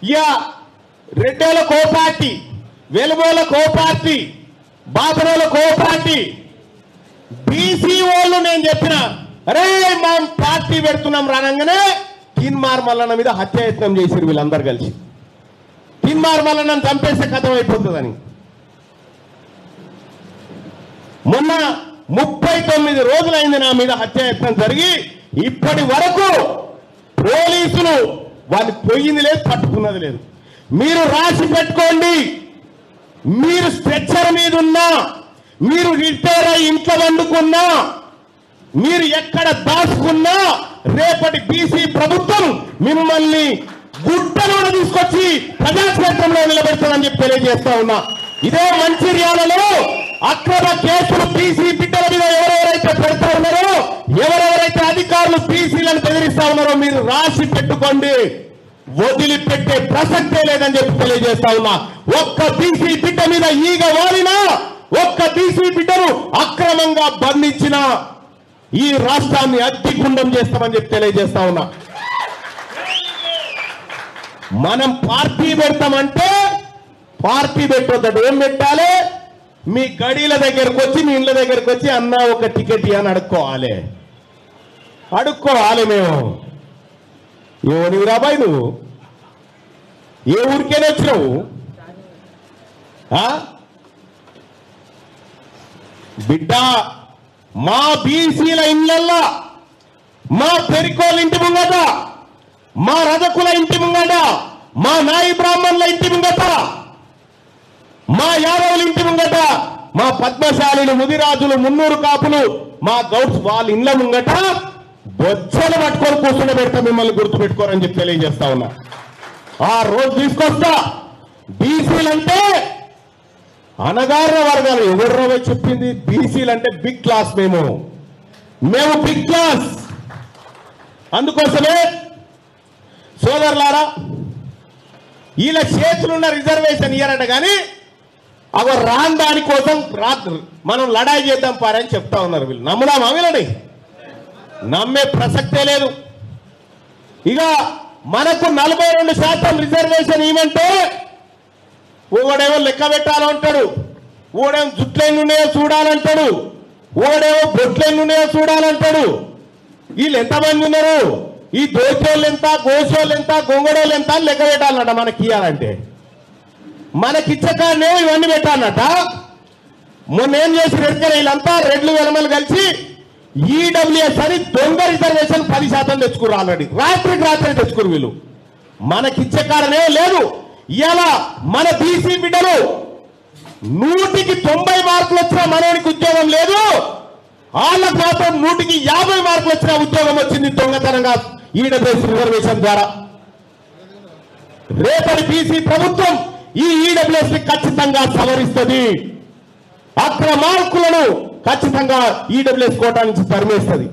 ఇక రెడ్డోల కో పార్టీ, వెలుగోల కో పార్టీ, బాబరోల కో party, BC వాళ్ళు నేను చెప్పిన అరే మనం పార్టీ పెడుతున్నాం రానంగానే తీన్మార్ మల్లన్న మీద హత్యాయత్నం చేశారు వీళ్ళందరూ కలిసి. తీన్మార్ మల్లన్నను చంపేస్తే కథం అయిపోతుందని. మొన్న 39 రోజులైంది నా మీద హత్యాయత్నం జరిగి, ఇప్పటి వరకు పోలీసులు వాళ్ళు పోయింది లేదు, పట్టుకున్నది లేదు. మీరు రాసి పెట్టుకోండి, మీరు స్ట్రెచ్చర్ మీద ఉన్నా, మీరు రిటైర్ అయి ఇంట్లో వండుకున్నా, మీరు ఎక్కడ దాచుకున్నా రేపటి బీసీ ప్రభుత్వం మిమ్మల్ని గుట్టలో తీసుకొచ్చి ప్రజాక్షేత్రంలో నిలబెడతానని చెప్పి తెలియజేస్తా ఉన్నా. ఇదే మంచిర్యాలలో అక్రమ కేసులు బీసీ బిడ్డల మీద ఎవరెవరైతే పెడతా ఉన్నారో, ఎవరెవరైతే అధికారులు బీసీలను బెదిరిస్తా ఉన్నారో మీరు రాసి పెట్టుకోండి. వదిలిపెట్టే ప్రసక్తే లేదని చెప్పి తెలియజేస్తా ఉన్నా. ఒక్క బీసీ బిడ్డ మీద ఈగ వాలినా, ఒక్క బీసీ బిడ్డను అక్రమంగా బంధించిన ఈ రాష్ట్రాన్ని అగ్నిగుండం చేస్తామని చెప్పి తెలియజేస్తా ఉన్నా. మనం పార్టీ పెడతామంటే పార్టీ పెట్టొద్దు. ఏం పెట్టాలి? మీ గడీల దగ్గరకు వచ్చి, మీ ఇండ్ల దగ్గరకు వచ్చి అన్న ఒక టికెట్ అని అడుక్కోవాలి. మేము ఏమని రాబాయ్, నువ్వు ఏ ఊరికేనే వచ్చినావు? బిడ్డ, మా బీసీల ఇండ్లల్లా, మా పెరికోళ్ళ ఇంటి ముంగట, మా రజకుల ఇంటి ముంగట, మా నాయి బ్రాహ్మణుల ఇంటి ముంగట, మా యాదవుల ఇంటి ముంగట, మా పద్మశాలులు, ముదిరాజులు, మున్నూరు కాపులు, మా గౌడ్స్ వాళ్ళ ఇండ్ల ముంగట బొచ్చలు పట్టుకొని కూర్చుని పెడతా. మిమ్మల్ని గుర్తుపెట్టుకోరని చెప్పి తెలియజేస్తా ఉన్నా. ఆ రోజు తీసుకొస్తా. బీసీలంటే అనగారిన వర్గాలు. ఎవరు చెప్పింది? బీసీలు అంటే బిగ్ క్లాస్. మేము బిగ్ క్లాస్. అందుకోసమే సోదరులారా, వీళ్ళ చేతులున్న రిజర్వేషన్ ఇయ్యారట, కానీ అవ రాని దానికోసం మనం లడాయి చేద్దాం పారని చెప్తా ఉన్నారు వీళ్ళు. నమ్ముదామా వీళ్ళని? నమ్మే ప్రసక్తే లేదు. ఇక మనకు 42% రిజర్వేషన్ ఇవ్వమంటే ఓడేమో లెక్క పెట్టాలంటాడు, ఓడేమో జుట్లెన్ని ఉన్నాయో చూడాలంటాడు, ఓడేమో బొట్లెన్ని ఉన్నాయో చూడాలంటాడు. వీళ్ళు ఎంతమంది ఉన్నారు? ఈ దోచోళ్ళు ఎంత, గోసోళ్ళు ఎంత, గొంగడోళ్ళు ఎంత అని లెక్క పెట్టాలన్నట. మనకి ఇవ్వాలంటే మనకిచ్చకానే ఇవన్నీ పెట్టాలన్నట. మొన్న ఏం చేసి రెడ్గా వీళ్ళంతా రెడ్లు వెలమలు కలిసి ఈడబ్ల్యూఎస్ అని దొంగ రిజర్వేషన్ 10% తెచ్చుకురు. ఆల్రెడీ రాత్రికి రాత్రి తెచ్చుకురు వీళ్ళు. మనకిచ్చే కారణమే లేదు. ఇలా మన బీసీ బిడ్డలు 100కి 90 మార్కులు వచ్చినా మనోనికి ఉద్యోగం లేదు, వాళ్ళకు మాత్రం 100కి 50 మార్కులు వచ్చినా ఉద్యోగం వచ్చింది దొంగతనంగా ఈడబ్ల్యూఎస్ రిజర్వేషన్ ద్వారా. రేపటి బీసీ ప్రభుత్వం ఈ ఈడబ్ల్యూఎస్ ని ఖచ్చితంగా సవరిస్తుంది. అక్రమార్కులను ఖచ్చితంగా ఈడబ్ల్యూఎస్ కోటా నుంచి తరిమేస్తుంది.